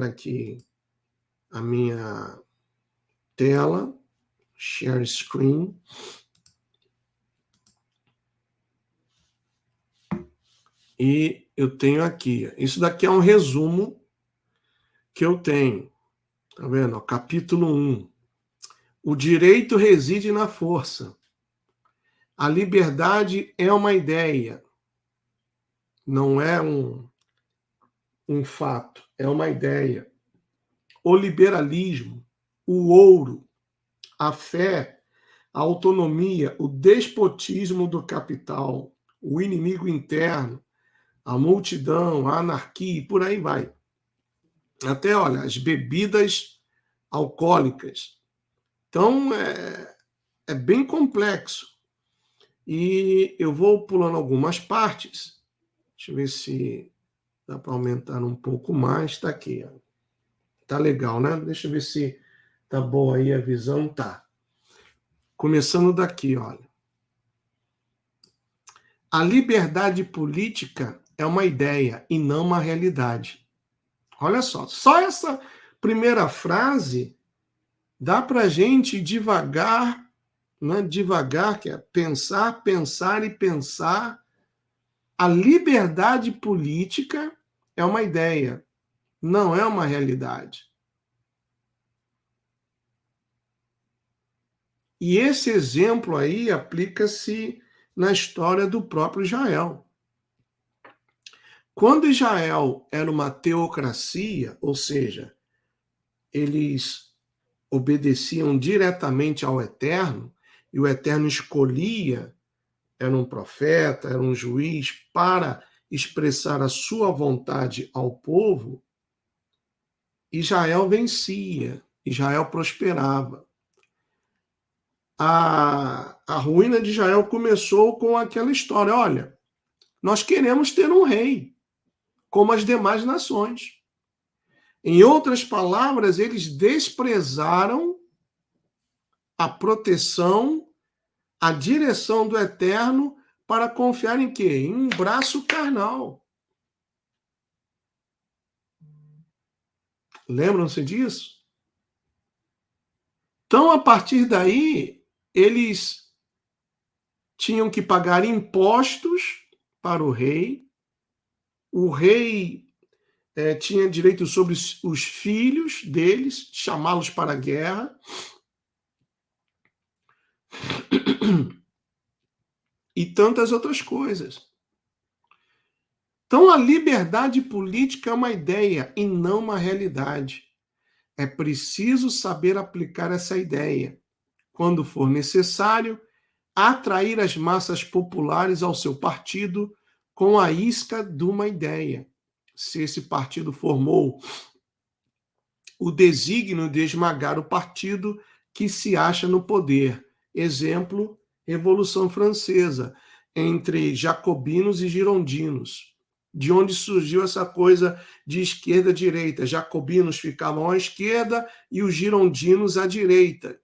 Aqui a minha tela, share screen. E eu tenho aqui, isso daqui é um resumo que eu tenho, tá vendo? Capítulo 1. O direito reside na força. A liberdade é uma ideia, não é um fato, é uma ideia. O liberalismo, o ouro, a fé, a autonomia, o despotismo do capital, o inimigo interno, a multidão, a anarquia e por aí vai. Até, olha, as bebidas alcoólicas. Então, é bem complexo. E eu vou pulando algumas partes. Deixa eu ver se dá para aumentar um pouco mais. Está aqui. Tá legal, né? Deixa eu ver se tá boa aí a visão. Tá. Começando daqui, olha. A liberdade política é uma ideia e não uma realidade. Olha só essa primeira frase dá para a gente devagar, né? Devagar, que é pensar, pensar e pensar. A liberdade política é uma ideia, não é uma realidade. E esse exemplo aí aplica-se na história do próprio Israel. Quando Israel era uma teocracia, ou seja, eles obedeciam diretamente ao Eterno, e o Eterno escolhia, era um profeta, era um juiz, para expressar a sua vontade ao povo, Israel vencia, Israel prosperava. A ruína de Israel começou com aquela história, olha, nós queremos ter um rei, como as demais nações. Em outras palavras, eles desprezaram a proteção, a direção do Eterno para confiar em quê? Em um braço carnal. Lembram-se disso? Então, a partir daí, eles tinham que pagar impostos para o rei. O rei tinha direito sobre os filhos deles, chamá-los para a guerra. E tantas outras coisas. Então, a liberdade política é uma ideia e não uma realidade. É preciso saber aplicar essa ideia, quando for necessário, atrair as massas populares ao seu partido com a isca de uma ideia. Se esse partido formou o desígnio de esmagar o partido que se acha no poder. Exemplo, Revolução Francesa, entre jacobinos e girondinos. De onde surgiu essa coisa de esquerda-direita? Jacobinos ficavam à esquerda e os girondinos à direita.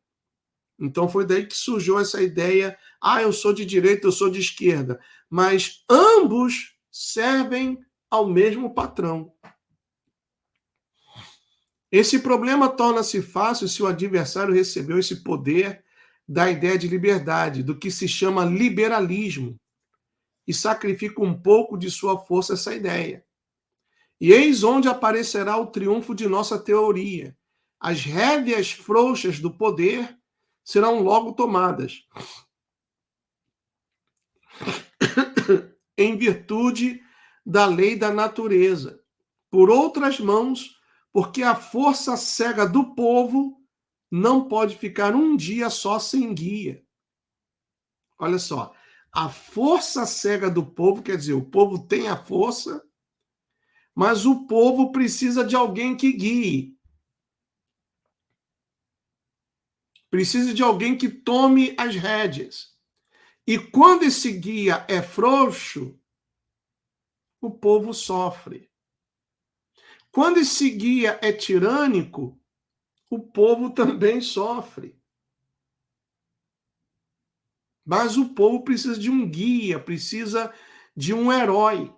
Então foi daí que surgiu essa ideia, eu sou de direita, eu sou de esquerda. Mas ambos servem ao mesmo patrão. Esse problema torna-se fácil se o adversário recebeu esse poder da ideia de liberdade, do que se chama liberalismo, e sacrifica um pouco de sua força essa ideia. E eis onde aparecerá o triunfo de nossa teoria. As rédeas frouxas do poder serão logo tomadas, em virtude da lei da natureza, por outras mãos, porque a força cega do povo não pode ficar um dia só sem guia. Olha só, a força cega do povo, quer dizer, o povo tem a força, mas o povo precisa de alguém que guie. Precisa de alguém que tome as rédeas. E quando esse guia é frouxo, o povo sofre. Quando esse guia é tirânico, o povo também sofre. Mas o povo precisa de um guia, precisa de um herói.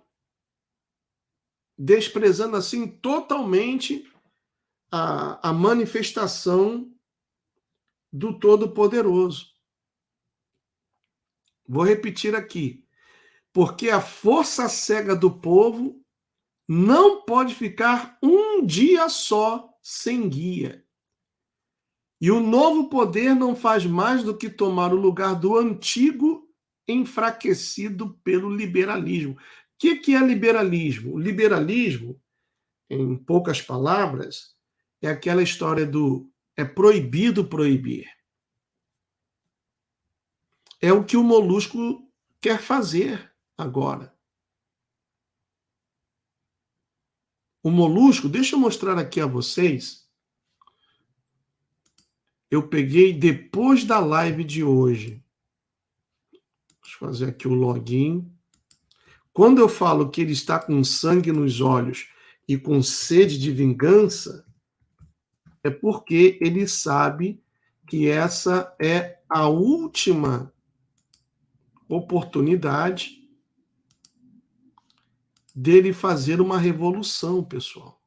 Desprezando assim totalmente a manifestação do Todo-Poderoso. Vou repetir aqui. Porque a força cega do povo não pode ficar um dia só sem guia. E o novo poder não faz mais do que tomar o lugar do antigo enfraquecido pelo liberalismo. O que é liberalismo? O liberalismo, em poucas palavras, é aquela história do é proibido proibir. É o que o Molusco quer fazer agora. O Molusco, deixa eu mostrar aqui a vocês. Eu peguei depois da live de hoje. Deixa eu fazer aqui o login. Quando eu falo que ele está com sangue nos olhos e com sede de vingança, é porque ele sabe que essa é a última oportunidade dele fazer uma revolução, pessoal.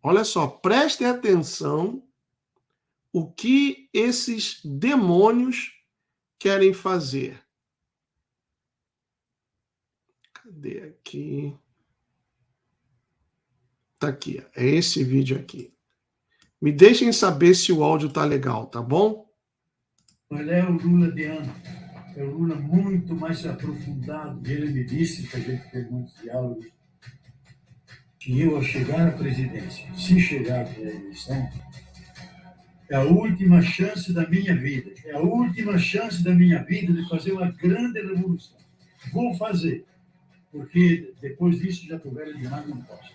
Olha só, prestem atenção o que esses demônios querem fazer. Cadê aqui? Tá aqui, é esse vídeo aqui. Me deixem saber se o áudio tá legal, tá bom? Ele é o Lula de antes, é o Lula muito mais aprofundado. Ele me disse, que a gente teve muitos diálogos, que eu, ao chegar à presidência, se chegar à eleição, é a última chance da minha vida. É a última chance da minha vida de fazer uma grande revolução. Vou fazer, porque depois disso já estou velho demais, não posso.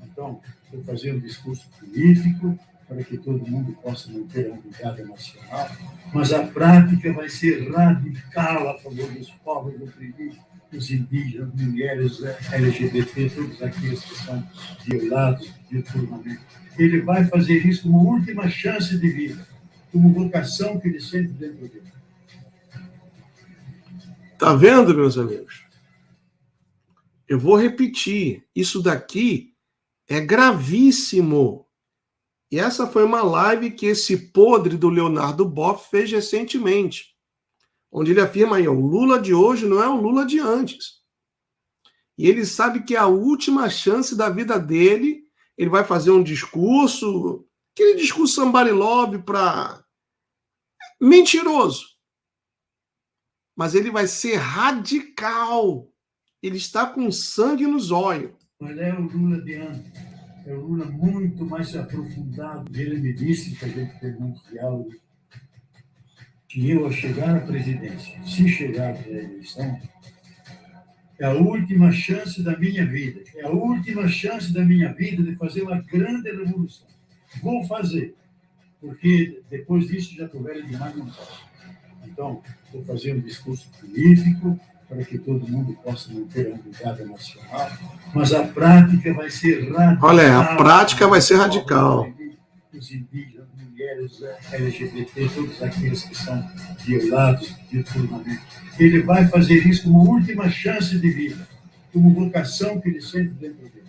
Então, vou fazer um discurso político para que todo mundo possa manter a unidade nacional, mas a prática vai ser radical a favor dos povos oprimidos, os indígenas, mulheres, LGBT, todos aqueles que são violados diuturnamente. Ele vai fazer isso como última chance de vida, como vocação que ele sente dentro dele. Tá vendo, meus amigos? Eu vou repetir. Isso daqui é gravíssimo. E essa foi uma live que esse podre do Leonardo Boff fez recentemente, onde ele afirma aí, o Lula de hoje não é o Lula de antes. E ele sabe que é a última chance da vida dele, ele vai fazer um discurso, aquele discurso somebody love para mentiroso. Mas ele vai ser radical. Ele está com sangue nos olhos. Ele é o Lula de antes. É o Lula muito mais aprofundado. Ele me disse, que a gente teve muitos diálogos, que eu, ao chegar à presidência, se chegar à eleição, é a última chance da minha vida. É a última chance da minha vida de fazer uma grande revolução. Vou fazer, porque depois disso já estou velho demais, não posso. Então, vou fazer um discurso político para que todo mundo possa manter a unidade nacional, mas a prática vai ser radical. Olha, a prática vai ser radical. Os indígenas, mulheres, LGBT, todos aqueles que são violados diuturnamente. Ele vai fazer isso como última chance de vida, como vocação que ele sente dentro dele.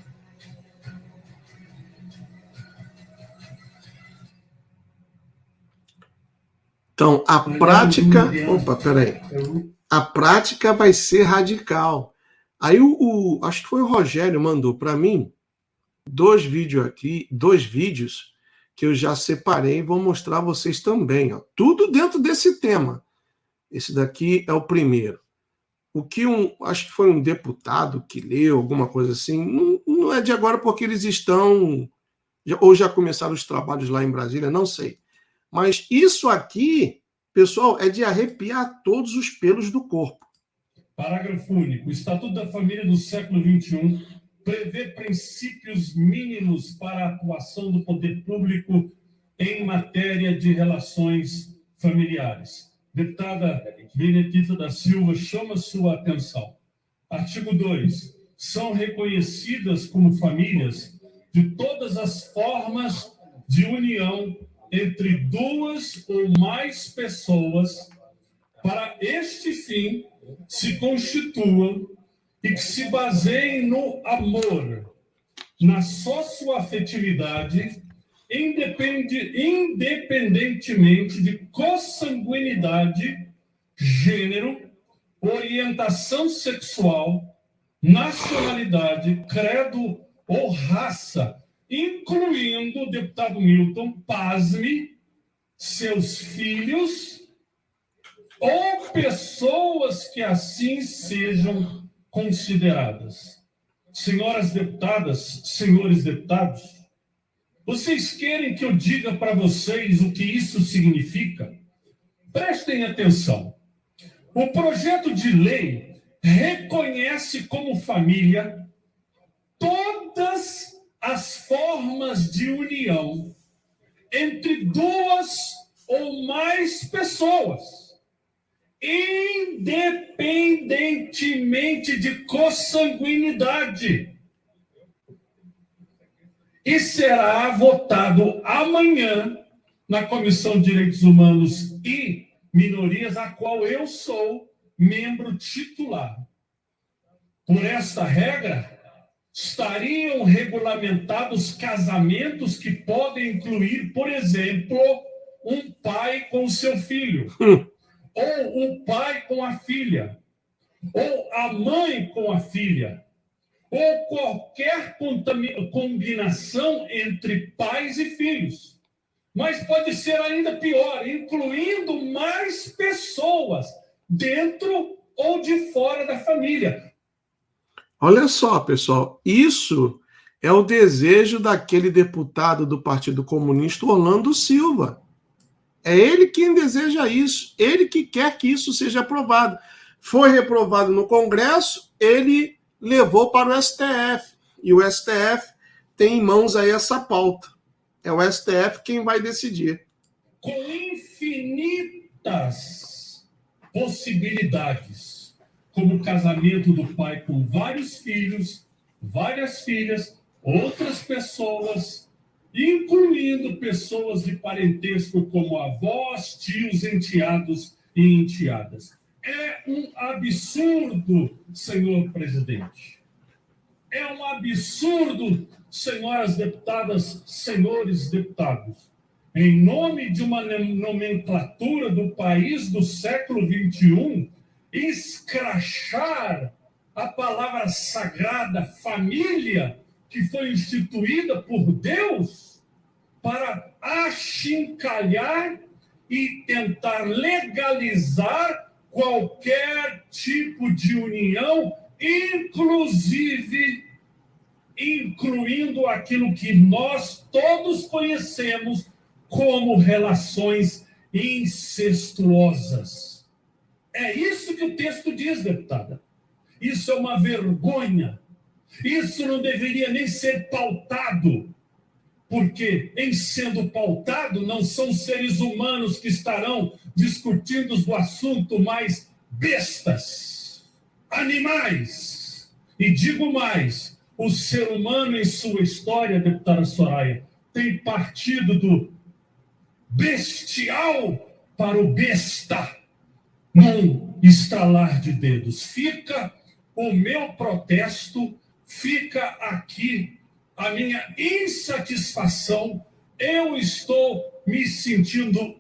Então, a prática... Opa, peraí. A prática vai ser radical. Aí, acho que foi o Rogério mandou para mim dois vídeos que eu já separei e vou mostrar a vocês também. Ó. Tudo dentro desse tema. Esse daqui é o primeiro. O que acho que foi um deputado que leu, alguma coisa assim, não é de agora porque eles estão, ou já começaram os trabalhos lá em Brasília, não sei. Mas isso aqui, pessoal, é de arrepiar todos os pelos do corpo. Parágrafo único. O Estatuto da Família do século XXI prevê princípios mínimos para a atuação do poder público em matéria de relações familiares. Deputada Benedita da Silva chama sua atenção. Artigo 2. São reconhecidas como famílias de todas as formas de união entre duas ou mais pessoas para este fim se constituam e que se baseiem no amor, na socioafetividade independentemente de consanguinidade, gênero, orientação sexual, nacionalidade, credo ou raça, incluindo, deputado Milton, pasme, seus filhos ou pessoas que assim sejam consideradas. Senhoras deputadas, senhores deputados, vocês querem que eu diga para vocês o que isso significa? Prestem atenção. O projeto de lei reconhece como família todas as formas de união entre duas ou mais pessoas, independentemente de consanguinidade. E será votado amanhã na Comissão de Direitos Humanos e Minorias, a qual eu sou membro titular. Por esta regra, estariam regulamentados casamentos que podem incluir, por exemplo, um pai com seu filho, ou um pai com a filha, ou a mãe com a filha, ou qualquer combinação entre pais e filhos. Mas pode ser ainda pior, incluindo mais pessoas dentro ou de fora da família. Olha só, pessoal, isso é o desejo daquele deputado do Partido Comunista, Orlando Silva. É ele quem deseja isso, ele que quer que isso seja aprovado. Foi reprovado no Congresso, ele levou para o STF, e o STF tem em mãos aí essa pauta. É o STF quem vai decidir. Com infinitas possibilidades, como o casamento do pai com vários filhos, várias filhas, outras pessoas, incluindo pessoas de parentesco como avós, tios, enteados e enteadas. É um absurdo, senhor presidente. É um absurdo, senhoras deputadas, senhores deputados. Em nome de uma nomenclatura do país do século XXI, escrachar a palavra sagrada família, que foi instituída por Deus, para achincalhar e tentar legalizar qualquer tipo de união, incluindo aquilo que nós todos conhecemos como relações incestuosas. É isso que o texto diz, deputada. Isso é uma vergonha. Isso não deveria nem ser pautado, porque, em sendo pautado, não são seres humanos que estarão discutindo do assunto, mas bestas, animais. E digo mais, o ser humano em sua história, deputada Soraya, tem partido do bestial para o besta, num estralar de dedos. Fica o meu protesto, fica aqui a minha insatisfação. Eu estou me sentindo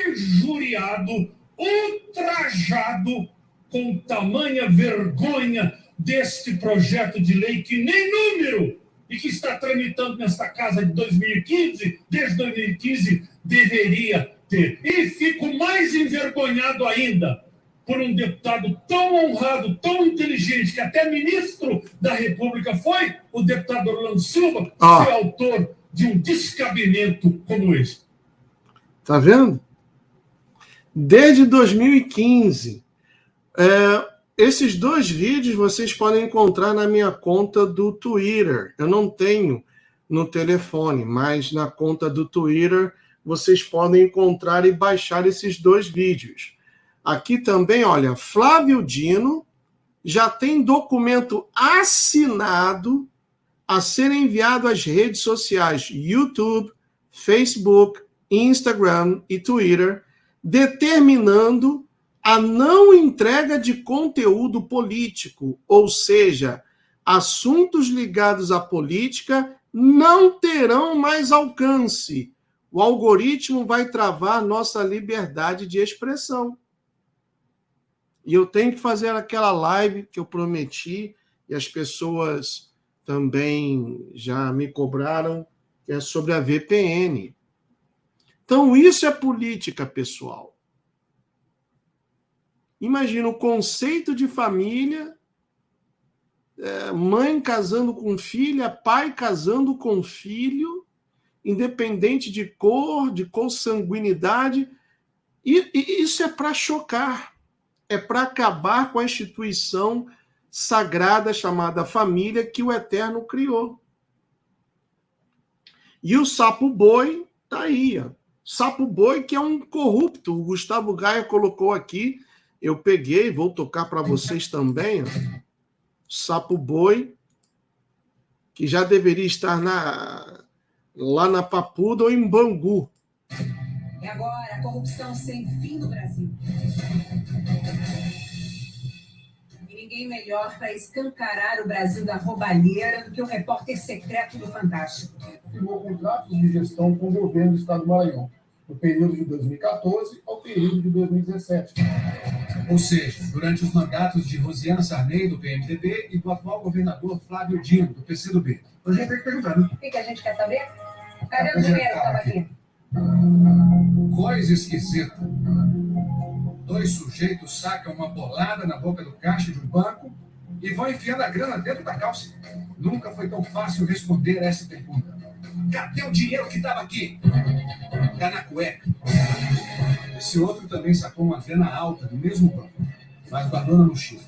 injuriado, ultrajado com tamanha vergonha deste projeto de lei que nem número e que está tramitando nesta casa de 2015, desde 2015, deveria ter. E fico mais envergonhado ainda por um deputado tão honrado, tão inteligente, que até ministro da República foi, o deputado Orlando Silva, ser autor de um descabimento como esse. Tá vendo? Desde 2015, esses dois vídeos vocês podem encontrar na minha conta do Twitter. Eu não tenho no telefone, mas na conta do Twitter vocês podem encontrar e baixar esses dois vídeos. Aqui também, olha, Flávio Dino já tem documento assinado a ser enviado às redes sociais YouTube, Facebook, Instagram e Twitter, determinando a não entrega de conteúdo político, ou seja, assuntos ligados à política não terão mais alcance. O algoritmo vai travar nossa liberdade de expressão. E eu tenho que fazer aquela live que eu prometi, e as pessoas também já me cobraram, que é sobre a VPN. Então, isso é política, pessoal. Imagina o conceito de família, mãe casando com filha, pai casando com filho, independente de cor, de consanguinidade. E isso é para chocar, é para acabar com a instituição sagrada chamada família que o Eterno criou. E o sapo boi está aí. Ó. Sapo boi que é um corrupto. O Gustavo Gaia colocou aqui, eu peguei, vou tocar para vocês também. Ó. Sapo boi, que já deveria estar lá na Papuda ou em Bangu. E agora, a corrupção sem fim no Brasil. E ninguém melhor para escancarar o Brasil da roubalheira do que o repórter secreto do Fantástico. Firmou contratos de gestão com o governo do Estado do Maranhão, no período de 2014 ao período de 2017. Ou seja, durante os mandatos de Rosiana Sarney, do PMDB, e do atual governador Flávio Dino, do PCdoB. Hoje a gente tem que perguntar, né? O que a gente quer saber? Cadê o dinheiro que estava aqui? Coisa esquisita. 2 sujeitos sacam uma bolada na boca do caixa de um banco e vão enfiando a grana dentro da calça. Nunca foi tão fácil responder a essa pergunta. Cadê o dinheiro que estava aqui? Tá na cueca. Esse outro também sacou uma grana alta do mesmo banco, mas guardou na mochila.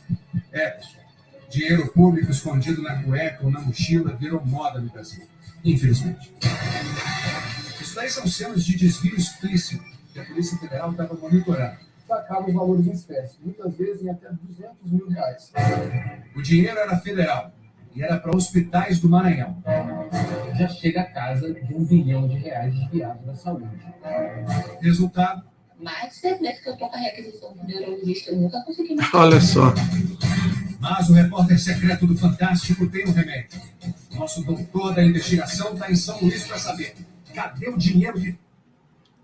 Pessoal, dinheiro público escondido na cueca ou na mochila virou moda no Brasil, infelizmente. Isso daí são cenas de desvio explícito que a Polícia Federal estava monitorando. Sacavam valores em espécie, muitas vezes em até R$200 mil. O dinheiro era federal e era para hospitais do Maranhão. Já chega a casa de R$1 bilhão desviados da saúde. Resultado? Mais de 6 meses que eu tô com a requisição do neurologista, eu nunca consegui mais. Olha só. Mas o repórter secreto do Fantástico tem um remédio. Nosso doutor da investigação está em São Luís para saber. Cadê o dinheiro de...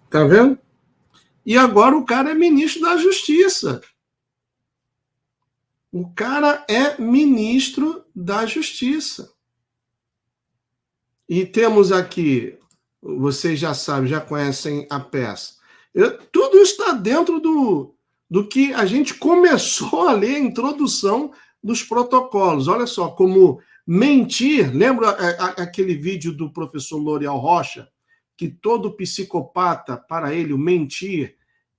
Tá vendo? E agora o cara é ministro da Justiça. O cara é ministro da Justiça. E temos aqui, vocês já sabem, já conhecem a peça. Tudo isso está dentro do que a gente começou a ler, a introdução dos protocolos. Olha só, como mentir, lembra aquele vídeo do professor L'Oréal Rocha, que todo psicopata, para ele, o mentir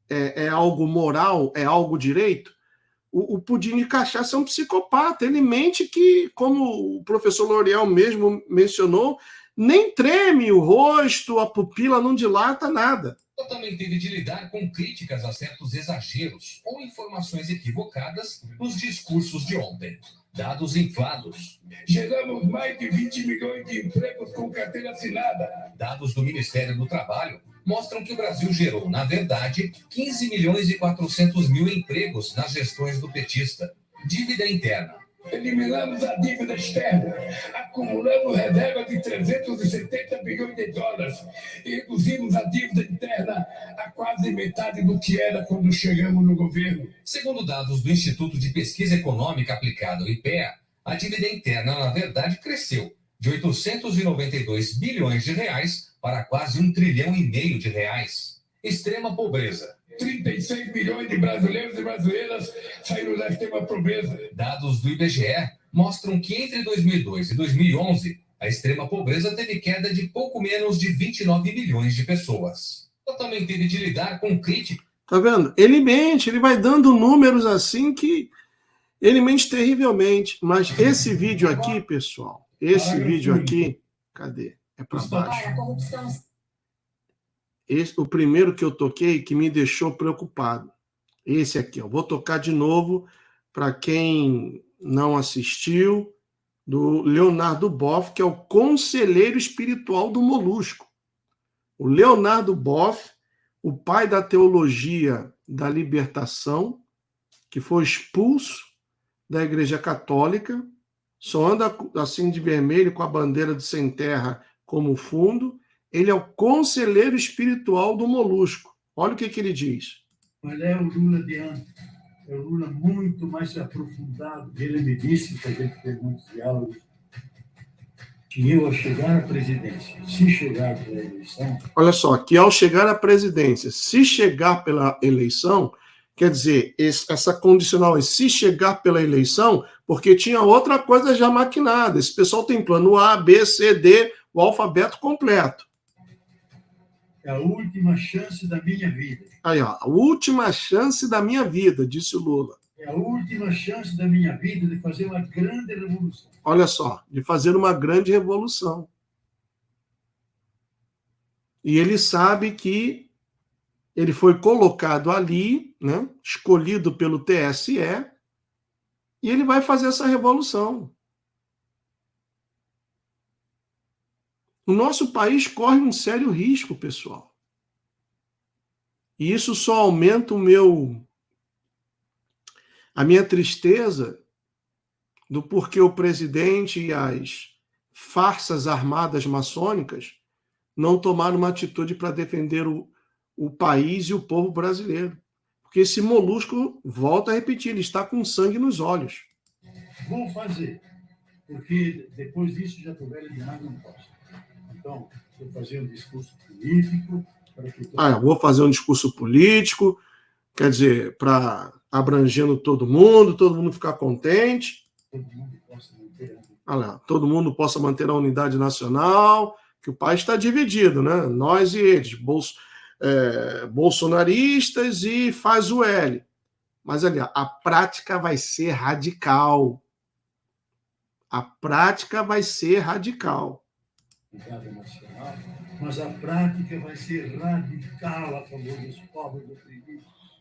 é algo moral, é algo direito? O pudim de cachaça é um psicopata, ele mente que, como o professor L'Oréal mesmo mencionou, nem treme o rosto, a pupila não dilata nada. Eu também teve de lidar com críticas a certos exageros ou informações equivocadas nos discursos de ontem. Dados inflados. Geramos mais de 20 milhões de empregos com carteira assinada. Dados do Ministério do Trabalho mostram que o Brasil gerou, na verdade, 15 milhões e 400 mil empregos nas gestões do petista. Dívida interna. Eliminamos a dívida externa, acumulamos reserva de 370 bilhões de dólares e reduzimos a dívida interna a quase metade do que era quando chegamos no governo. Segundo dados do Instituto de Pesquisa Econômica Aplicada, o IPEA, a dívida interna, na verdade, cresceu de 892 bilhões de reais para quase 1,5 trilhão de reais. Extrema pobreza. 36 milhões de brasileiros e brasileiras saíram da extrema pobreza. Dados do IBGE mostram que entre 2002 e 2011, a extrema pobreza teve queda de pouco menos de 29 milhões de pessoas. Eu também teve de lidar com crítica. Tá vendo? Ele mente, ele vai dando números assim que ele mente terrivelmente. Mas esse vídeo aqui, pessoal, esse vídeo aqui, cadê? É para baixo. A corrupção... O primeiro que eu toquei que me deixou preocupado. Esse aqui, ó. Vou tocar de novo para quem não assistiu, do Leonardo Boff, que é o conselheiro espiritual do Molusco. O Leonardo Boff, o pai da teologia da libertação, que foi expulso da Igreja Católica, só anda assim de vermelho com a bandeira de sem terra como fundo. Ele é o conselheiro espiritual do Molusco. Olha o que ele diz. Mas é o Lula de antes. É o Lula muito mais aprofundado. Ele me disse, que a gente fez muitos diálogos, que eu, ao chegar à presidência, se chegar pela eleição... Olha só, que ao chegar à presidência, se chegar pela eleição, quer dizer, essa condicional é se chegar pela eleição, porque tinha outra coisa já maquinada. Esse pessoal tem plano A, B, C, D, o alfabeto completo. É a última chance da minha vida. Aí, ó, a última chance da minha vida, disse o Lula. É a última chance da minha vida de fazer uma grande revolução. Olha só, de fazer uma grande revolução. E ele sabe que ele foi colocado ali, né, escolhido pelo TSE, e ele vai fazer essa revolução. O nosso país corre um sério risco, pessoal. E isso só aumenta a minha tristeza do porquê o presidente e as farsas armadas maçônicas não tomaram uma atitude para defender o país e o povo brasileiro. Porque esse Molusco, volta a repetir, ele está com sangue nos olhos. Vou fazer, porque depois disso já estou velho demais, não posso. Então, vou fazer um discurso político. Vou fazer um discurso político, quer dizer, para abrangendo todo mundo ficar contente. Todo mundo possa manter todo mundo possa manter a unidade nacional, que o país está dividido, né? Nós e eles, bolsonaristas e faz o L. Mas ali, a prática vai ser radical. A prática vai ser radical. Nacional, mas a prática vai ser radical a favor dos pobres,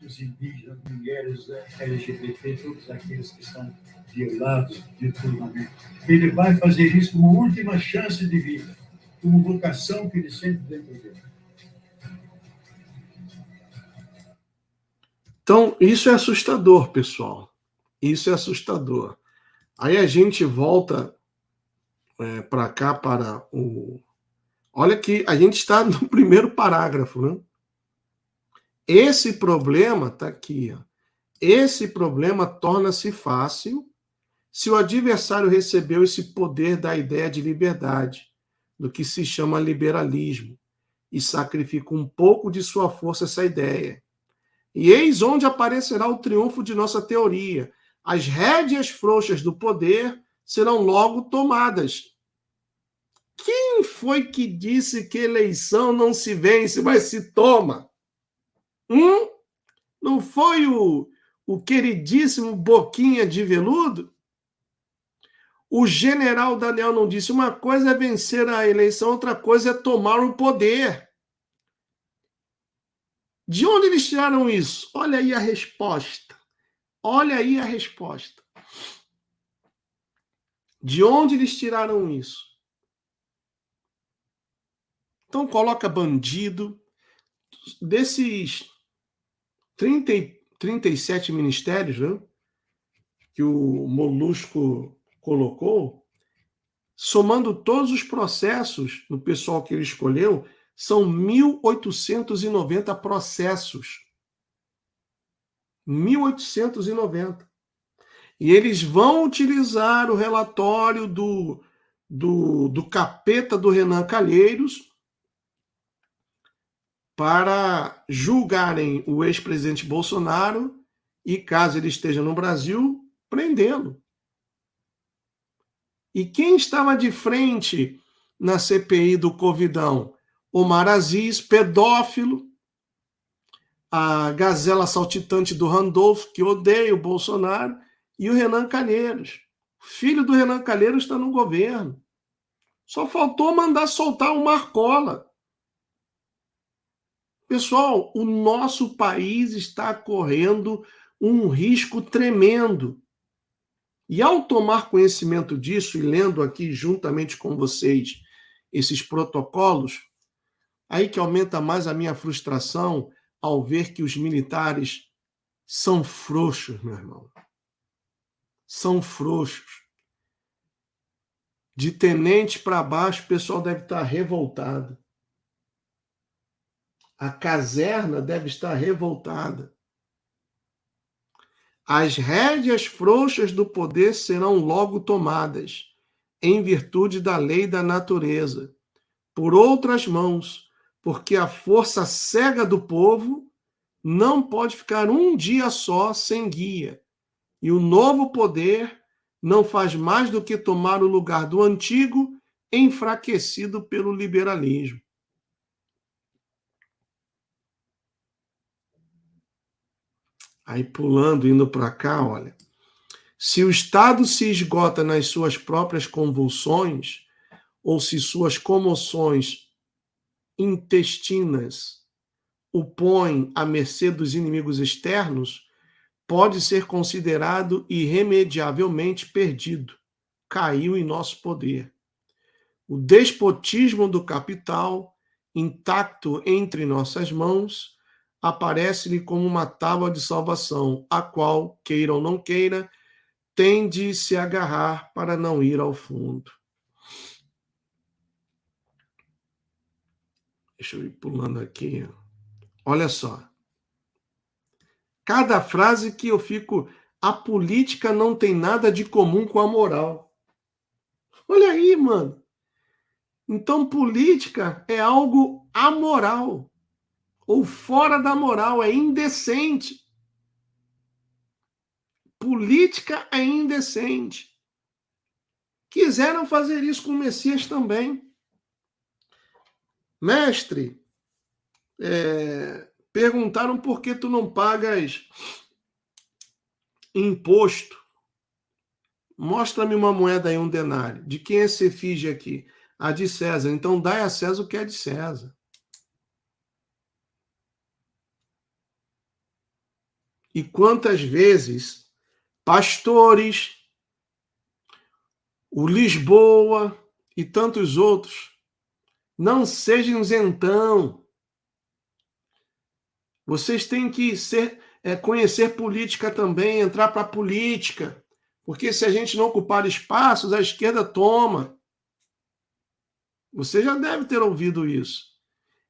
dos indígenas, mulheres, LGBT, todos aqueles que são violados diuturnamente. Ele vai fazer isso como última chance de vida, como vocação que ele sente dentro dele. Então, isso é assustador, pessoal. Isso é assustador. Aí a gente volta para cá, para o... Olha que a gente está no primeiro parágrafo, né? Esse problema está aqui. Ó. Esse problema torna-se fácil se o adversário recebeu esse poder da ideia de liberdade, do que se chama liberalismo, e sacrifica um pouco de sua força essa ideia. E eis onde aparecerá o triunfo de nossa teoria. As rédeas frouxas do poder serão logo tomadas. Quem foi que disse que eleição não se vence, mas se toma? Não foi o queridíssimo Boquinha de Veludo? O general Daniel não disse: uma coisa é vencer a eleição, outra coisa é tomar o poder. De onde eles tiraram isso? Olha aí a resposta. Olha aí a resposta. De onde eles tiraram isso? Então coloca bandido. Desses 37 ministérios, né, que o Molusco colocou, somando todos os processos do pessoal que ele escolheu, são 1.890 processos. 1.890. E eles vão utilizar o relatório do capeta do Renan Calheiros para julgarem o ex-presidente Bolsonaro e, caso ele esteja no Brasil, prendê-lo. E quem estava de frente na CPI do Covidão? Omar Aziz, pedófilo, a gazela saltitante do Randolfo, que odeia o Bolsonaro, e o Renan Calheiros. O filho do Renan Calheiros está no governo. Só faltou mandar soltar o Marcola. Pessoal, o nosso país está correndo um risco tremendo. E ao tomar conhecimento disso, e lendo aqui juntamente com vocês esses protocolos, aí que aumenta mais a minha frustração ao ver que os militares são frouxos, meu irmão. São frouxos. De tenente para baixo, o pessoal deve estar revoltado. A caserna deve estar revoltada. As rédeas frouxas do poder serão logo tomadas, em virtude da lei da natureza, por outras mãos, porque a força cega do povo não pode ficar um dia só sem guia, e o novo poder não faz mais do que tomar o lugar do antigo, enfraquecido pelo liberalismo. Aí pulando, indo para cá, olha. Se o Estado se esgota nas suas próprias convulsões, ou se suas comoções intestinas o põem à mercê dos inimigos externos, pode ser considerado irremediavelmente perdido. Caiu em nosso poder. O despotismo do capital, intacto entre nossas mãos, aparece-lhe como uma tábua de salvação, a qual, queira ou não queira, tem de se agarrar para não ir ao fundo. Deixa eu ir pulando aqui. Olha só. Cada frase que eu fico... A política não tem nada de comum com a moral. Olha aí, mano. Então, política é algo amoral. Ou fora da moral, é indecente. Política é indecente. Quiseram fazer isso com o Messias também. Mestre, perguntaram por que tu não pagas imposto. Mostra-me uma moeda aí, um denário. De quem é essa efígie aqui? A de César. Então dai a César o que é de César. E quantas vezes pastores, o Lisboa e tantos outros, não sejam isentão. Vocês têm que conhecer política também, entrar para a política. Porque se a gente não ocupar espaços, a esquerda toma. Você já deve ter ouvido isso.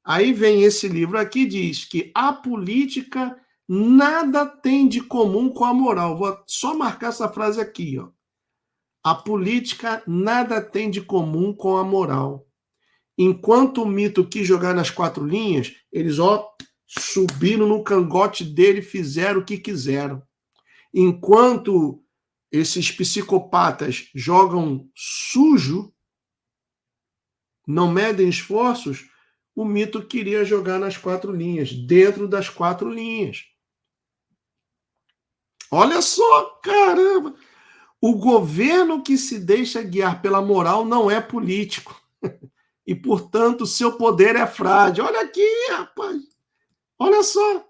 Aí vem esse livro aqui, diz que a política nada tem de comum com a moral. Vou só marcar essa frase aqui, ó. A política nada tem de comum com a moral. Enquanto o mito quis jogar nas 4 linhas, eles subiram no cangote dele e fizeram o que quiseram. Enquanto esses psicopatas jogam sujo, não medem esforços, o mito queria jogar nas 4 linhas, dentro das 4 linhas. Olha só, caramba! O governo que se deixa guiar pela moral não é político. E, portanto, seu poder é frágil. Olha aqui, rapaz. Olha só.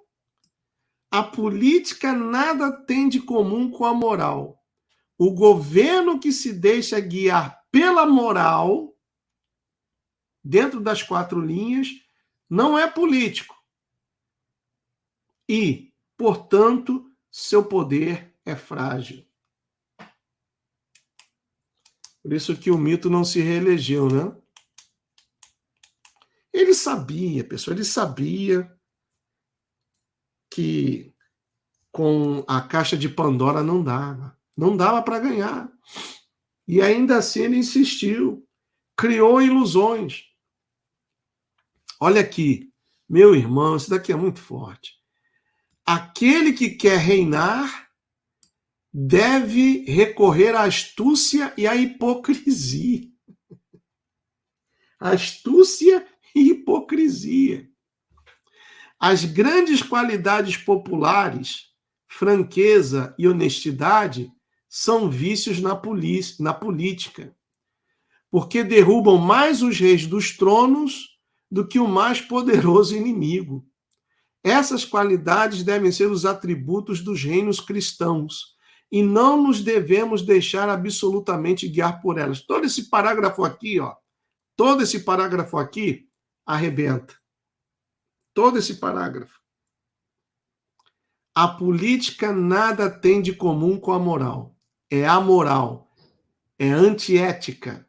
A política nada tem de comum com a moral. O governo que se deixa guiar pela moral, dentro das 4 linhas, não é político. E, portanto, seu poder é frágil. Por isso que o mito não se reelegeu, né? Ele sabia, pessoal, ele sabia que com a caixa de Pandora não dava para ganhar. E ainda assim ele insistiu, criou ilusões. Olha aqui, meu irmão, isso daqui é muito forte. Aquele que quer reinar deve recorrer à astúcia e à hipocrisia. Astúcia e hipocrisia. As grandes qualidades populares, franqueza e honestidade, são vícios na política, porque derrubam mais os reis dos tronos do que o mais poderoso inimigo. Essas qualidades devem ser os atributos dos reinos cristãos, e não nos devemos deixar absolutamente guiar por elas. Todo esse parágrafo aqui, arrebenta. Todo esse parágrafo. A política nada tem de comum com a moral. É amoral. É antiética.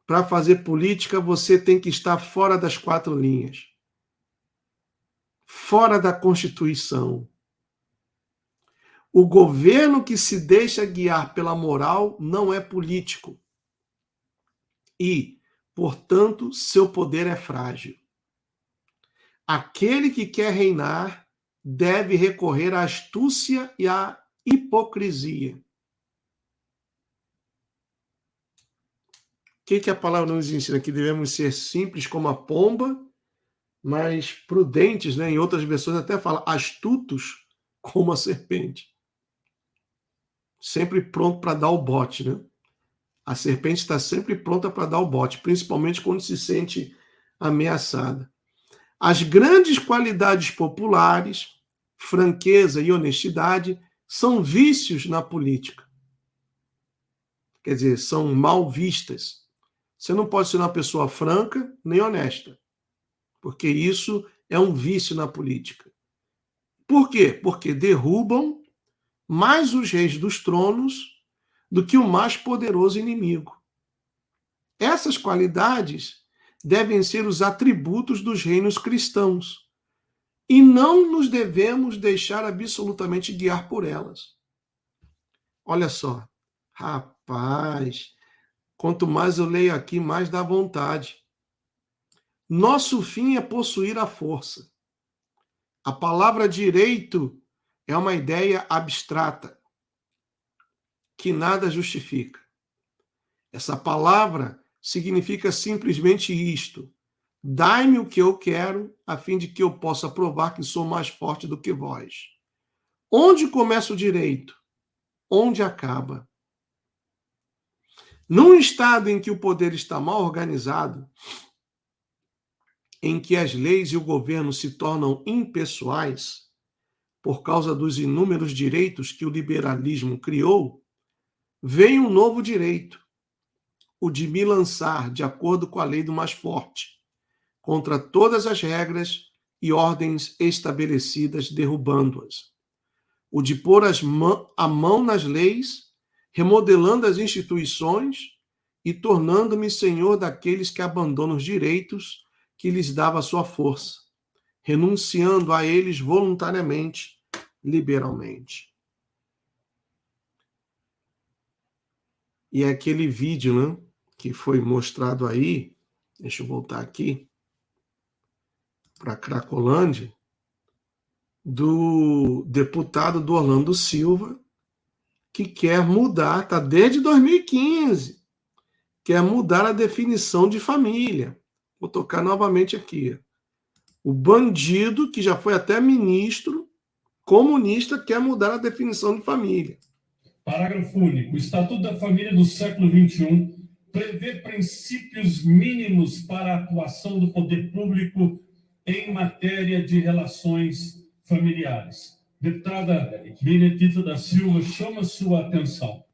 para fazer política, você tem que estar fora das 4 linhas. Fora da Constituição. O governo que se deixa guiar pela moral não é político. E, portanto, seu poder é frágil. Aquele que quer reinar deve recorrer à astúcia e à hipocrisia. O que a palavra nos ensina? Que devemos ser simples como a pomba, mas prudentes, né? Em outras versões até fala astutos como a serpente. Sempre pronto para dar o bote, né? A serpente está sempre pronta para dar o bote, principalmente quando se sente ameaçada. As grandes qualidades populares, franqueza e honestidade, são vícios na política. Quer dizer, são mal vistas. Você não pode ser uma pessoa franca nem honesta, porque isso é um vício na política. Por quê? Porque derrubam mais os reis dos tronos do que o mais poderoso inimigo. Essas qualidades devem ser os atributos dos reinos cristãos e não nos devemos deixar absolutamente guiar por elas. Olha só, rapaz, quanto mais eu leio aqui, mais dá vontade. Nosso fim é possuir a força. A palavra direito é uma ideia abstrata que nada justifica. Essa palavra significa simplesmente isto: dai-me o que eu quero, a fim de que eu possa provar que sou mais forte do que vós. Onde começa o direito? Onde acaba? Num estado em que o poder está mal organizado, em que as leis e o governo se tornam impessoais, por causa dos inúmeros direitos que o liberalismo criou, vem um novo direito, o de me lançar de acordo com a lei do mais forte, contra todas as regras e ordens estabelecidas, derrubando-as. O de pôr a mão nas leis, remodelando as instituições e tornando-me senhor daqueles que abandonam os direitos que lhes dava a sua força, renunciando a eles voluntariamente, liberalmente. E aquele vídeo, né, que foi mostrado aí, deixa eu voltar aqui, para a Cracolândia, do deputado do Orlando Silva, que quer mudar, está desde 2015, quer mudar a definição de família. Vou tocar novamente aqui. O bandido, que já foi até ministro, comunista, quer mudar a definição de família. Parágrafo único. O Estatuto da Família do século XXI prevê princípios mínimos para a atuação do poder público em matéria de relações familiares. Deputada Benedita da Silva chama sua atenção.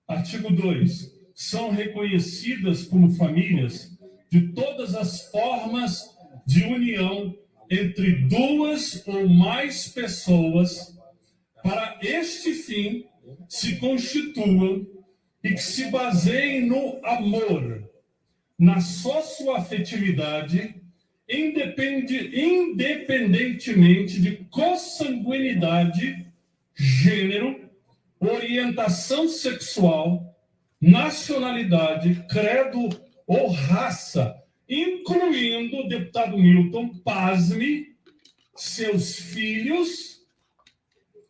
Artigo 2. São reconhecidas como famílias de todas as formas de união entre duas ou mais pessoas, para este fim se constituam e que se baseiem no amor, na socioafetividade, independentemente de consanguinidade, gênero, orientação sexual, nacionalidade, credo ou raça, incluindo, deputado Milton, pasme, seus filhos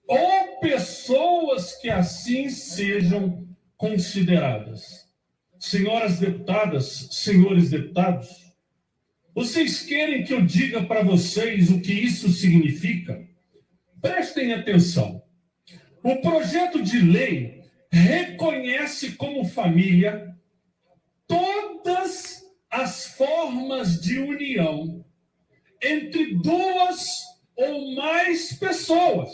ou pessoas que assim sejam consideradas. Senhoras deputadas, senhores deputados, vocês querem que eu diga para vocês o que isso significa? Prestem atenção. O projeto de lei reconhece como família todas as formas de união entre duas ou mais pessoas,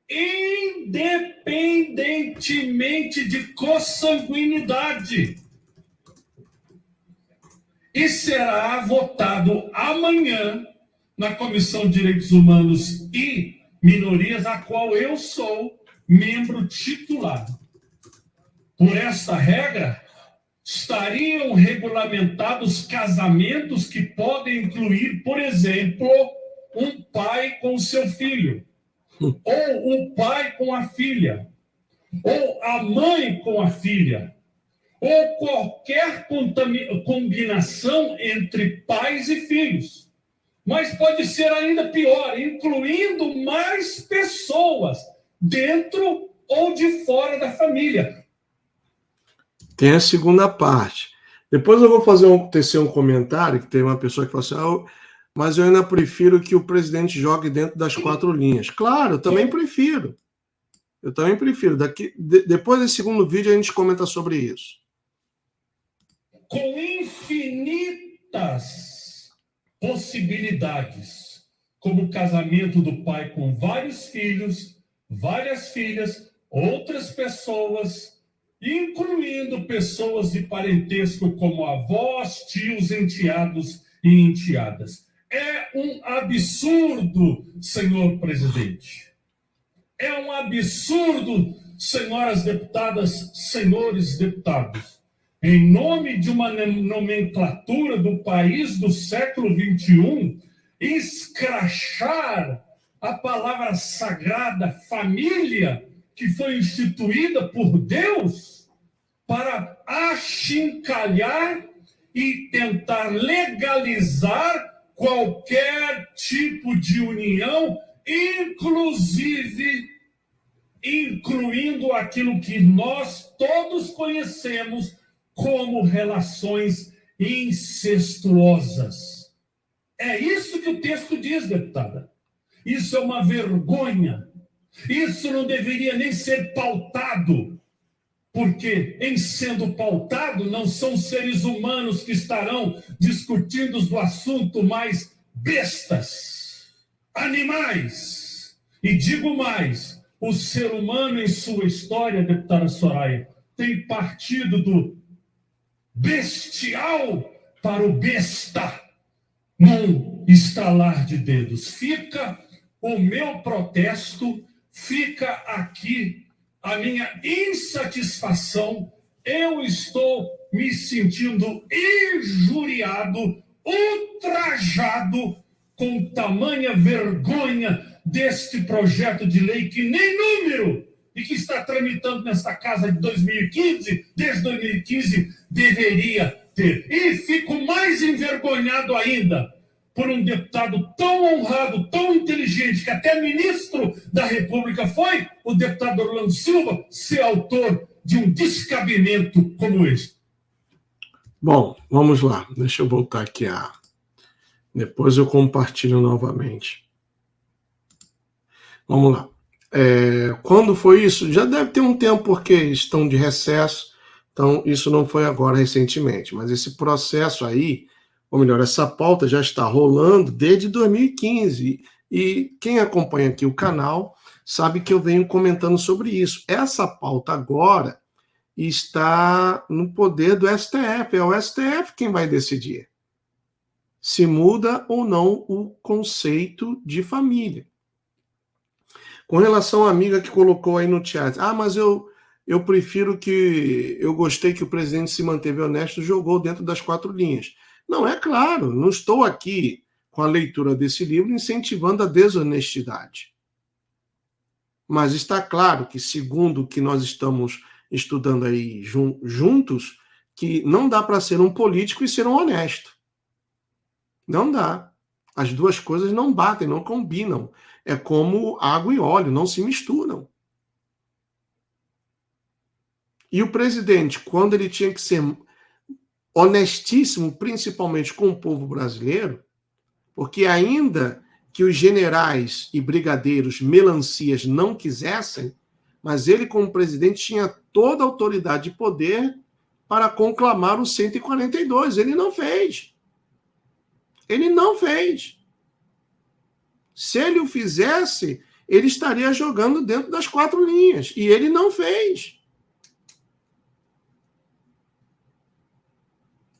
independentemente de consanguinidade. E será votado amanhã na Comissão de Direitos Humanos e Minorias, a qual eu sou membro titular. Por esta regra, estariam regulamentados casamentos que podem incluir, por exemplo, um pai com o seu filho, ou o pai com a filha, ou a mãe com a filha, ou qualquer combinação entre pais e filhos. Mas pode ser ainda pior, incluindo mais pessoas dentro ou de fora da família. Tem a segunda parte. Depois eu vou tecer um comentário, que tem uma pessoa que falou assim, mas eu ainda prefiro que o presidente jogue dentro das 4 linhas. Claro, eu também prefiro. Eu também prefiro. Depois desse segundo vídeo a gente comenta sobre isso. Com infinitas possibilidades, como o casamento do pai com vários filhos, várias filhas, outras pessoas, incluindo pessoas de parentesco como avós, tios, enteados e enteadas. É um absurdo, senhor presidente. É um absurdo, senhoras deputadas, senhores deputados. Em nome de uma nomenclatura do país do século XXI, escrachar a palavra sagrada família, que foi instituída por Deus, para achincalhar e tentar legalizar qualquer tipo de união, inclusive incluindo aquilo que nós todos conhecemos como relações incestuosas. É isso que o texto diz, deputada. Isso é uma vergonha. Isso não deveria nem ser pautado, porque, em sendo pautado, não são seres humanos que estarão discutindo do assunto, mas bestas, animais. E digo mais, o ser humano em sua história, deputada Soraya, tem partido do bestial para o besta, num estalar de dedos. Fica o meu protesto, fica aqui a minha insatisfação. Eu estou me sentindo injuriado, ultrajado com tamanha vergonha deste projeto de lei que nem número e que está tramitando nesta casa de 2015, desde 2015, deveria ter. E fico mais envergonhado ainda por um deputado tão honrado, tão inteligente, que até ministro da República foi, o deputado Orlando Silva, ser autor de um descabimento como este. Bom, vamos lá. Deixa eu voltar aqui. Depois eu compartilho novamente. Vamos lá. Quando foi isso? Já deve ter um tempo, porque estão de recesso, então isso não foi agora recentemente, mas esse processo aí, ou melhor, essa pauta já está rolando desde 2015, e quem acompanha aqui o canal sabe que eu venho comentando sobre isso. Essa pauta agora está no poder do STF, é o STF quem vai decidir se muda ou não o conceito de família. Com relação à amiga que colocou aí no chat, mas eu prefiro eu gostei que o presidente se manteve honesto, jogou dentro das 4 linhas. Não, é claro, não estou aqui com a leitura desse livro incentivando a desonestidade. Mas está claro que, segundo o que nós estamos estudando aí juntos, que não dá para ser um político e ser um honesto. Não dá. As duas coisas não batem, não combinam. É como água e óleo, não se misturam. E o presidente, quando ele tinha que ser honestíssimo, principalmente com o povo brasileiro, porque ainda que os generais e brigadeiros melancias não quisessem, mas ele, como presidente, tinha toda a autoridade e poder para conclamar o 142. Ele não fez. Ele não fez. Se ele o fizesse, ele estaria jogando dentro das 4 linhas. E ele não fez.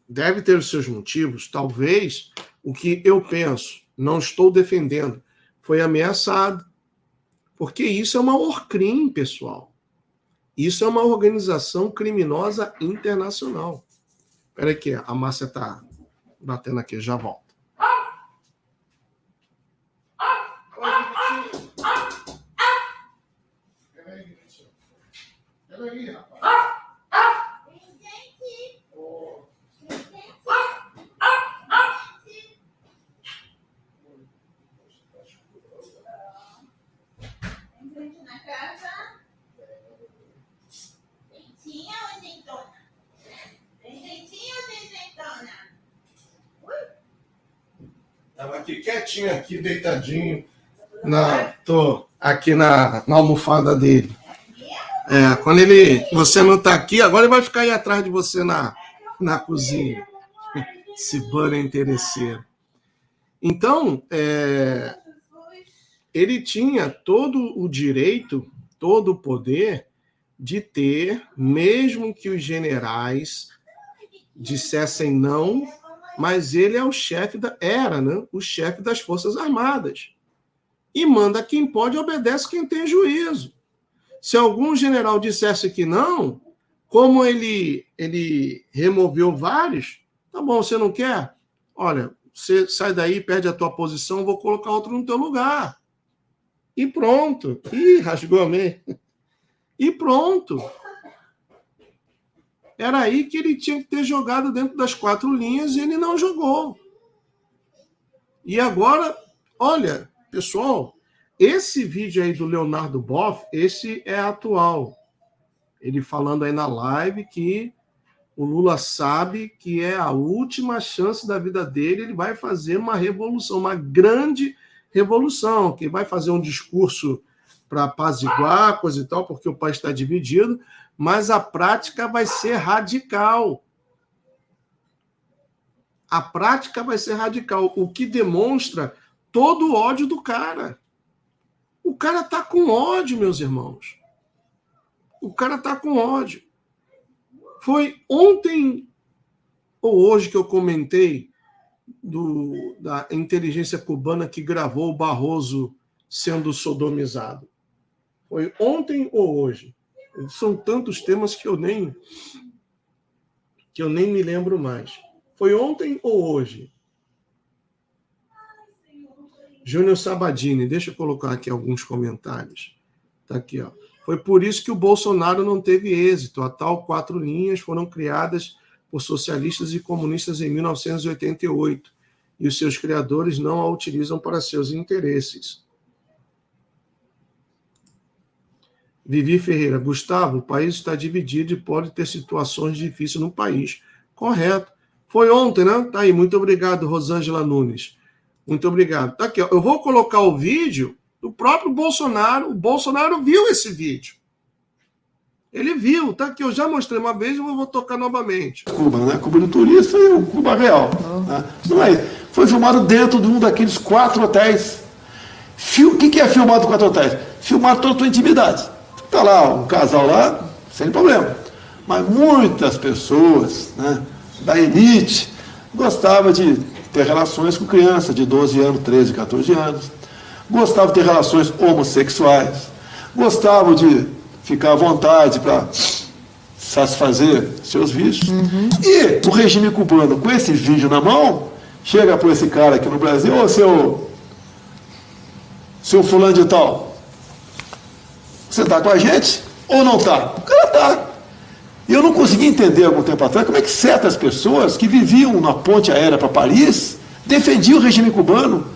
Deve ter os seus motivos. Talvez o que eu penso, não estou defendendo, foi ameaçado. Porque isso é uma ORCRIM, pessoal. Isso é uma organização criminosa internacional. Espera aí que a Márcia está batendo aqui, já volto. Peraí, rapaz. Tem gente na casa? Dentinha ou dentona? Tem dentinha ou tem dentona? Estava aqui quietinho, aqui deitadinho. Tô aqui na almofada dele. Quando você não está aqui, agora ele vai ficar aí atrás de você na cozinha. Esse banho é interesseiro. Então, ele tinha todo o direito, todo o poder de ter, mesmo que os generais dissessem não, mas ele é o chefe o chefe das Forças Armadas. E manda quem pode, obedece quem tem juízo. Se algum general dissesse que não, como ele removeu vários, tá bom, você não quer? Olha, você sai daí, perde a tua posição, vou colocar outro no teu lugar. E pronto. Ih, rasgou a meia. E pronto. Era aí que ele tinha que ter jogado dentro das 4 linhas e ele não jogou. E agora, olha, pessoal, esse vídeo aí do Leonardo Boff, esse é atual. Ele falando aí na live que o Lula sabe que é a última chance da vida dele, ele vai fazer uma revolução, uma grande revolução, que vai fazer um discurso para apaziguar, coisa e tal, porque o país está dividido, mas a prática vai ser radical. A prática vai ser radical, o que demonstra todo o ódio do cara. O cara está com ódio, meus irmãos. O cara está com ódio. Foi ontem ou hoje que eu comentei da inteligência cubana que gravou o Barroso sendo sodomizado. Foi ontem ou hoje? São tantos temas que eu nem me lembro mais. Foi ontem ou hoje? Júnior Sabadini, deixa eu colocar aqui alguns comentários. Tá aqui, ó. Foi por isso que o Bolsonaro não teve êxito. A tal 4 linhas foram criadas por socialistas e comunistas em 1988 e os seus criadores não a utilizam para seus interesses. Vivi Ferreira, Gustavo, o país está dividido e pode ter situações difíceis no país. Correto. Foi ontem, né? Tá aí, muito obrigado, Rosângela Nunes. Muito obrigado. Tá aqui, ó. Eu vou colocar o vídeo do próprio Bolsonaro. O Bolsonaro viu esse vídeo. Ele viu, tá aqui. Eu já mostrei uma vez e eu vou tocar novamente. Cuba, né? Cuba do turista e o Cuba real. Né? Não é. Foi filmado dentro de um daqueles 4 hotéis. O que é filmado em 4 hotéis? Filmar toda a tua intimidade. Tá lá, um casal lá, sem problema. Mas muitas pessoas, né, da elite gostavam de ter relações com crianças de 12 anos, 13, 14 anos. Gostavam de ter relações homossexuais. Gostavam de ficar à vontade para satisfazer seus vícios. E o regime cubano, com esse vídeo na mão, chega para esse cara aqui no Brasil, ô seu fulano de tal, você está com a gente ou não está? O cara está. E eu não consegui entender algum tempo atrás como é que certas pessoas que viviam na ponte aérea para Paris defendiam o regime cubano.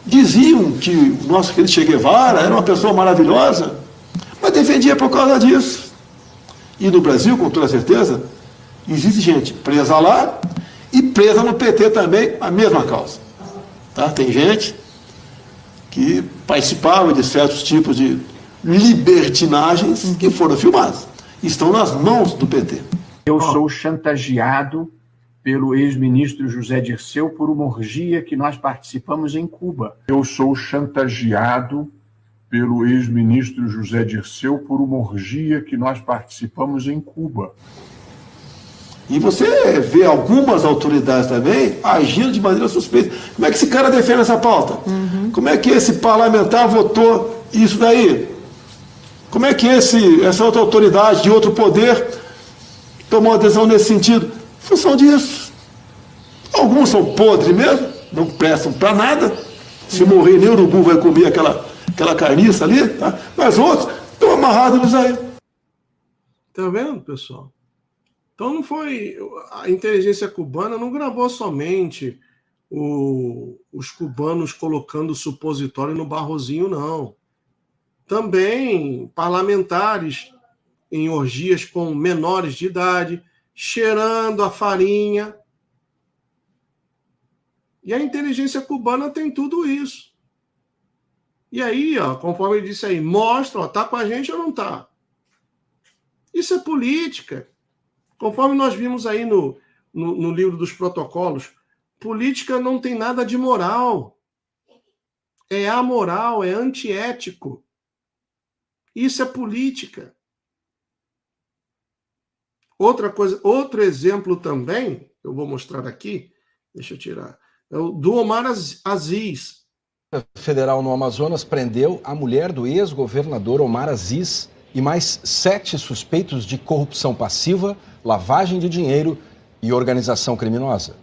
Diziam que o nosso querido Che Guevara era uma pessoa maravilhosa, mas defendia por causa disso. E no Brasil, com toda certeza, existe gente presa lá e presa no PT também, a mesma causa. Tá? Tem gente que participava de certos tipos de libertinagens que foram filmadas. Estão nas mãos do PT. Eu sou chantageado pelo ex-ministro José Dirceu por uma orgia que nós participamos em Cuba. Eu sou chantageado pelo ex-ministro José Dirceu por uma orgia que nós participamos em Cuba. E você vê algumas autoridades também agindo de maneira suspeita. Como é que esse cara defende essa pauta? Como é que esse parlamentar votou isso daí? Como é que essa outra autoridade de outro poder tomou atenção nesse sentido? Em função disso. Alguns são podres mesmo, não prestam para nada. Se morrer, nem o urubu vai comer aquela carniça ali, tá? Mas outros estão amarrados nisso aí. Tá vendo, pessoal? Então não foi... A inteligência cubana não gravou somente os cubanos colocando supositório no Barrozinho, não. Também parlamentares em orgias com menores de idade, cheirando a farinha. E a inteligência cubana tem tudo isso. E aí, ó, conforme ele disse aí, mostra, ó, tá com a gente ou não tá? Isso é política. Conforme nós vimos aí no livro dos protocolos, política não tem nada de moral. É amoral, é antiético. Isso é política. Outra coisa, outro exemplo também, eu vou mostrar aqui, deixa eu tirar, é o do Omar Aziz. A Federal no Amazonas prendeu a mulher do ex-governador Omar Aziz e mais 7 suspeitos de corrupção passiva, lavagem de dinheiro e organização criminosa.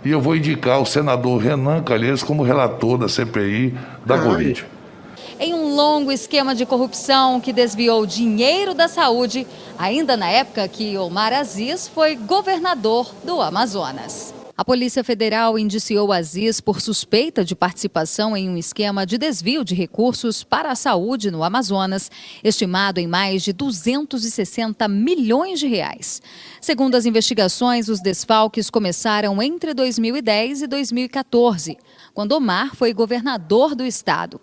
E eu vou indicar o senador Renan Calheiros como relator da CPI da Covid. Em um longo esquema de corrupção que desviou dinheiro da saúde, ainda na época que Omar Aziz foi governador do Amazonas. A Polícia Federal indiciou Aziz por suspeita de participação em um esquema de desvio de recursos para a saúde no Amazonas, estimado em mais de 260 milhões de reais. Segundo as investigações, os desfalques começaram entre 2010 e 2014, quando Omar foi governador do estado.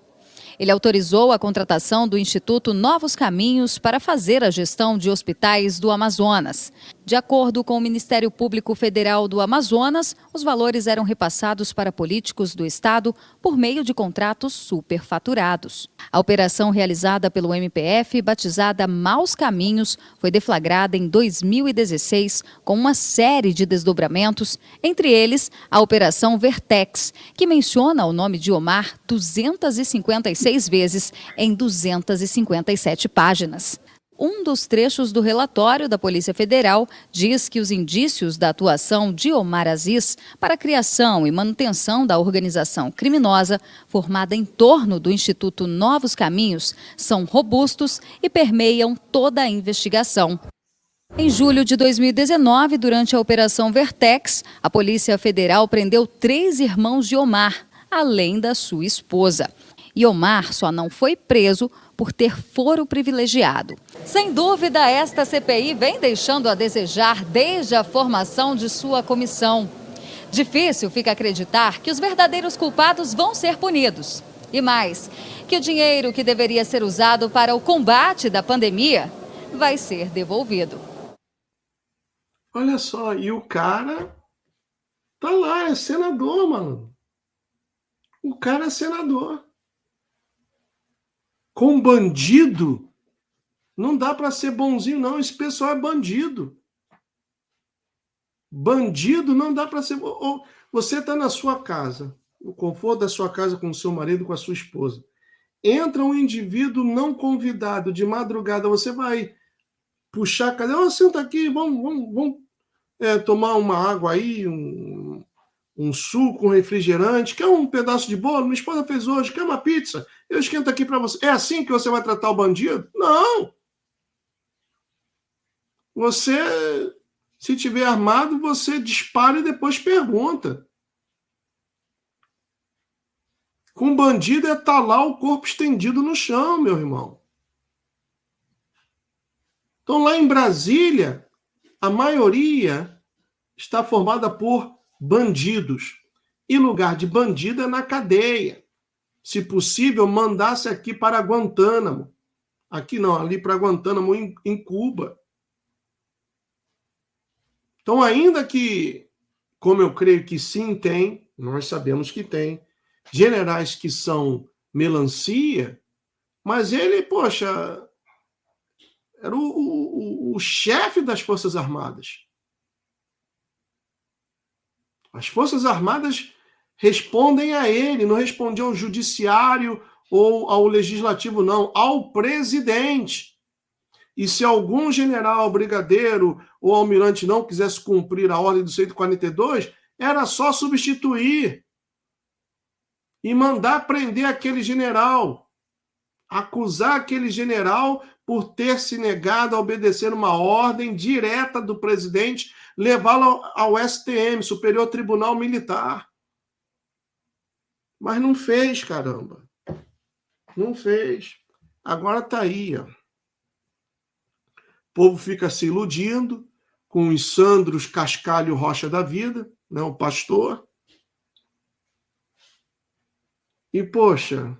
Ele autorizou a contratação do Instituto Novos Caminhos para fazer a gestão de hospitais do Amazonas. De acordo com o Ministério Público Federal do Amazonas, os valores eram repassados para políticos do estado por meio de contratos superfaturados. A operação realizada pelo MPF, batizada Maus Caminhos, foi deflagrada em 2016 com uma série de desdobramentos, entre eles a Operação Vertex, que menciona o nome de Omar 256 vezes em 257 páginas. Um dos trechos do relatório da Polícia Federal diz que os indícios da atuação de Omar Aziz para a criação e manutenção da organização criminosa formada em torno do Instituto Novos Caminhos são robustos e permeiam toda a investigação. Em julho de 2019, durante a Operação Vertex, a Polícia Federal prendeu 3 irmãos de Omar, além da sua esposa. E Omar só não foi preso por ter foro privilegiado. Sem dúvida, esta CPI vem deixando a desejar desde a formação de sua comissão. Difícil fica acreditar que os verdadeiros culpados vão ser punidos. E mais, que o dinheiro que deveria ser usado para o combate da pandemia vai ser devolvido. Olha só, e o cara tá lá, é senador, mano. O cara é senador. Com bandido, não dá para ser bonzinho, não. Esse pessoal é bandido. Bandido não dá para ser... Você está na sua casa, no conforto da sua casa com o seu marido, com a sua esposa. Entra um indivíduo não convidado de madrugada, você vai puxar a cadeira, senta aqui, vamos tomar uma água aí, um suco, um refrigerante, quer um pedaço de bolo? Minha esposa fez hoje, quer uma pizza? Eu esquento aqui para você. É assim que você vai tratar o bandido? Não! Você, se tiver armado, você dispara e depois pergunta. Com bandido é estar lá o corpo estendido no chão, meu irmão. Então, lá em Brasília, a maioria está formada por bandidos. E lugar de bandido é na cadeia. Se possível, mandasse aqui para Guantánamo. Aqui não, ali para Guantánamo, em Cuba. Então, ainda que, como eu creio que sim tem, nós sabemos que tem, generais que são melancia, mas ele, poxa, era o chefe das Forças Armadas. As Forças Armadas respondem a ele, não respondem ao judiciário ou ao legislativo, não, ao presidente. E se algum general, brigadeiro ou almirante não quisesse cumprir a ordem do 142, era só substituir e mandar prender aquele general, acusar aquele general por ter se negado a obedecer uma ordem direta do presidente, levá-lo ao STM, Superior Tribunal Militar. Mas não fez, caramba. Não fez. Agora está aí, ó. O povo fica se iludindo com os Sandros Cascalho Rocha da vida, né, o pastor. E, poxa,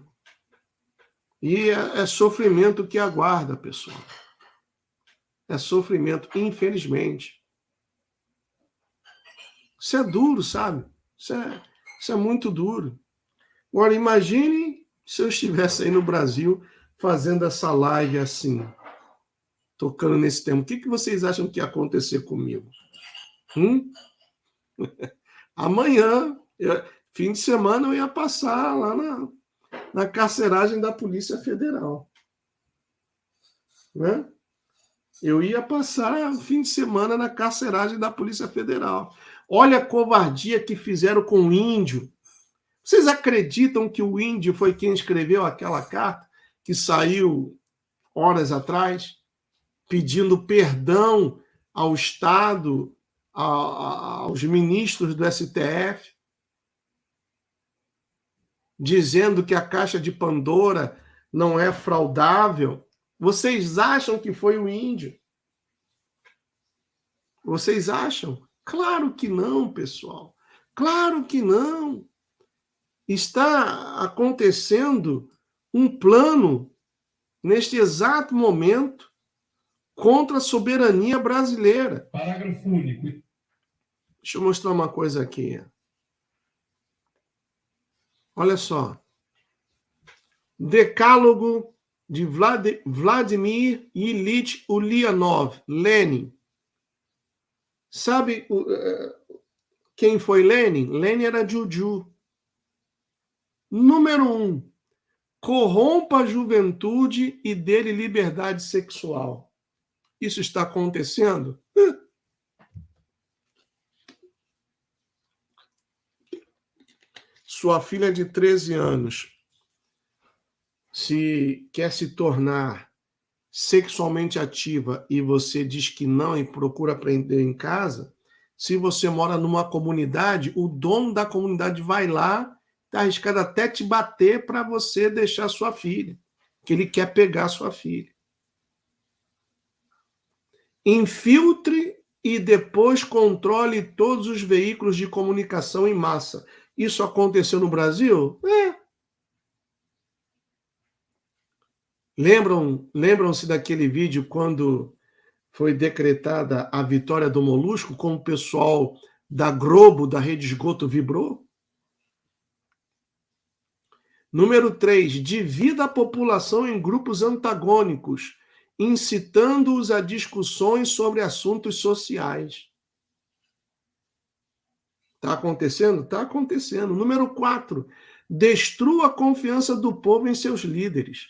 é sofrimento que aguarda, pessoal. É sofrimento, infelizmente. Isso é duro, sabe? Isso é muito duro. Agora, imagine se eu estivesse aí no Brasil fazendo essa live assim, tocando nesse tema. O que vocês acham que ia acontecer comigo? Amanhã, fim de semana, eu ia passar lá na carceragem da Polícia Federal. Né? Eu ia passar o fim de semana na carceragem da Polícia Federal. Olha a covardia que fizeram com o índio. Vocês acreditam que o índio foi quem escreveu aquela carta que saiu horas atrás, pedindo perdão ao Estado, aos ministros do STF, dizendo que a caixa de Pandora não é fraudável? Vocês acham que foi o índio? Vocês acham? Claro que não, pessoal. Claro que não. Está acontecendo um plano, neste exato momento, contra a soberania brasileira. Parágrafo único. Deixa eu mostrar uma coisa aqui. Olha só. Decálogo de Vladimir Ilyich Ulyanov, Lenin. Sabe quem foi Lenin? Lenin era Juju. Número 1. Corrompa a juventude e dê-lhe liberdade sexual. Isso está acontecendo? Sua filha de 13 anos quer se tornar sexualmente ativa e você diz que não e procura aprender em casa, se você mora numa comunidade, o dono da comunidade vai lá, está arriscado até te bater para você deixar sua filha, que ele quer pegar sua filha. Infiltre e depois controle todos os veículos de comunicação em massa. Isso aconteceu no Brasil? Lembram-se daquele vídeo quando foi decretada a vitória do Molusco, como o pessoal da Globo, da Rede Esgoto, vibrou? Número 3, divida a população em grupos antagônicos, incitando-os a discussões sobre assuntos sociais. Está acontecendo? Está acontecendo. Número 4, destrua a confiança do povo em seus líderes.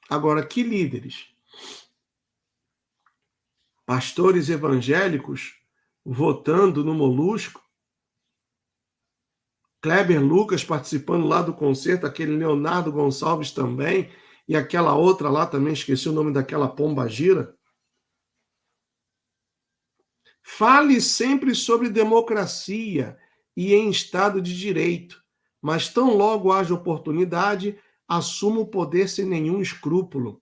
Agora, que líderes? Pastores evangélicos votando no Molusco, Kleber Lucas participando lá do concerto, aquele Leonardo Gonçalves também, e aquela outra lá também, esqueci o nome daquela pombagira. Fale sempre sobre democracia e em Estado de Direito, mas tão logo haja oportunidade, assuma o poder sem nenhum escrúpulo.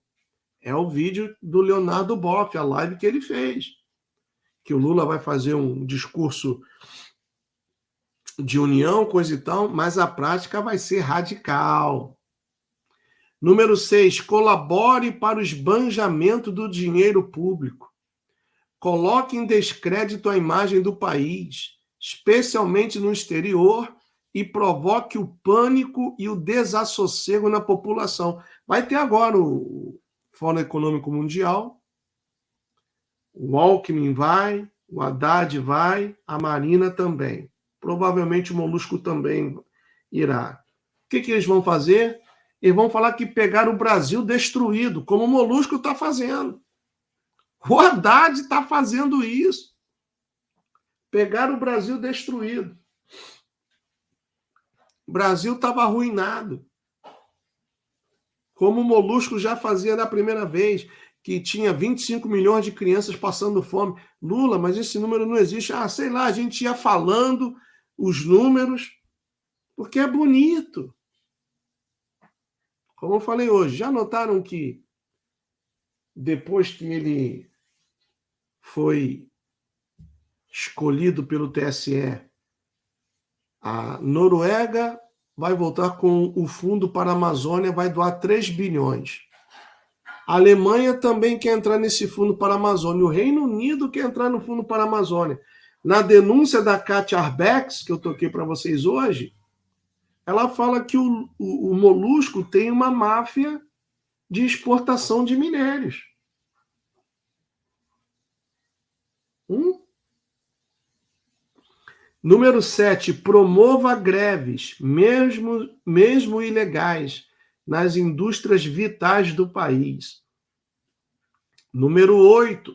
É o vídeo do Leonardo Boff, a live que ele fez. Que o Lula vai fazer um discurso de união, coisa e tal, mas a prática vai ser radical. Número 6, colabore para o esbanjamento do dinheiro público. Coloque em descrédito a imagem do país, especialmente no exterior, e provoque o pânico e o desassossego na população. Vai ter agora o Fórum Econômico Mundial, o Alckmin vai, o Haddad vai, a Marina também. Provavelmente o Molusco também irá. O que eles vão fazer? Eles vão falar que pegaram o Brasil destruído, como o Molusco está fazendo. O Haddad está fazendo isso. Pegaram o Brasil destruído. O Brasil estava arruinado. Como o Molusco já fazia da primeira vez, que tinha 25 milhões de crianças passando fome. Lula, mas esse número não existe. Ah, sei lá, a gente ia falando os números, porque é bonito. Como eu falei hoje, já notaram que depois que ele foi escolhido pelo TSE, a Noruega vai voltar com o fundo para a Amazônia, vai doar 3 bilhões. A Alemanha também quer entrar nesse fundo para a Amazônia. O Reino Unido quer entrar no fundo para a Amazônia. Na denúncia da Katia Arbex, que eu toquei para vocês hoje, ela fala que o Molusco tem uma máfia de exportação de minérios. Número 7, promova greves, mesmo ilegais, nas indústrias vitais do país. Número 8,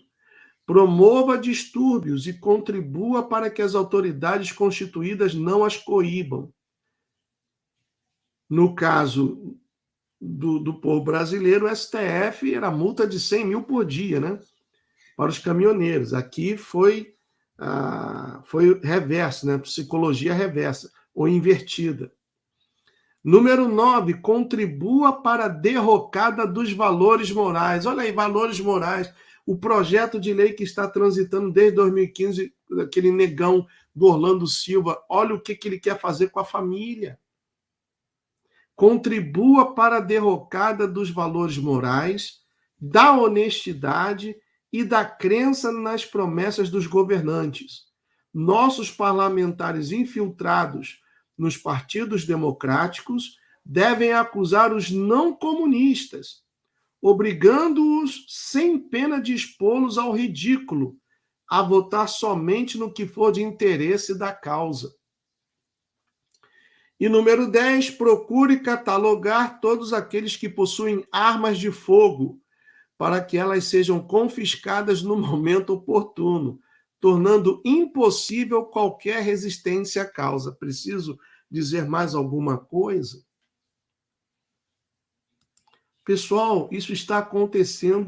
promova distúrbios e contribua para que as autoridades constituídas não as coíbam. No caso do povo brasileiro, o STF era multa de 100 mil por dia, né? Para os caminhoneiros. Aqui foi reverso, né? Psicologia reversa, ou invertida. Número 9, contribua para a derrocada dos valores morais. Olha aí, valores morais. O projeto de lei que está transitando desde 2015, aquele negão do Orlando Silva, olha o que ele quer fazer com a família. Contribua para a derrocada dos valores morais, da honestidade e da crença nas promessas dos governantes. Nossos parlamentares infiltrados nos partidos democráticos devem acusar os não comunistas, obrigando-os, sem pena de expô-los ao ridículo, a votar somente no que for de interesse da causa. E número 10, procure catalogar todos aqueles que possuem armas de fogo, para que elas sejam confiscadas no momento oportuno, tornando impossível qualquer resistência à causa. Preciso dizer mais alguma coisa? Pessoal, isso está acontecendo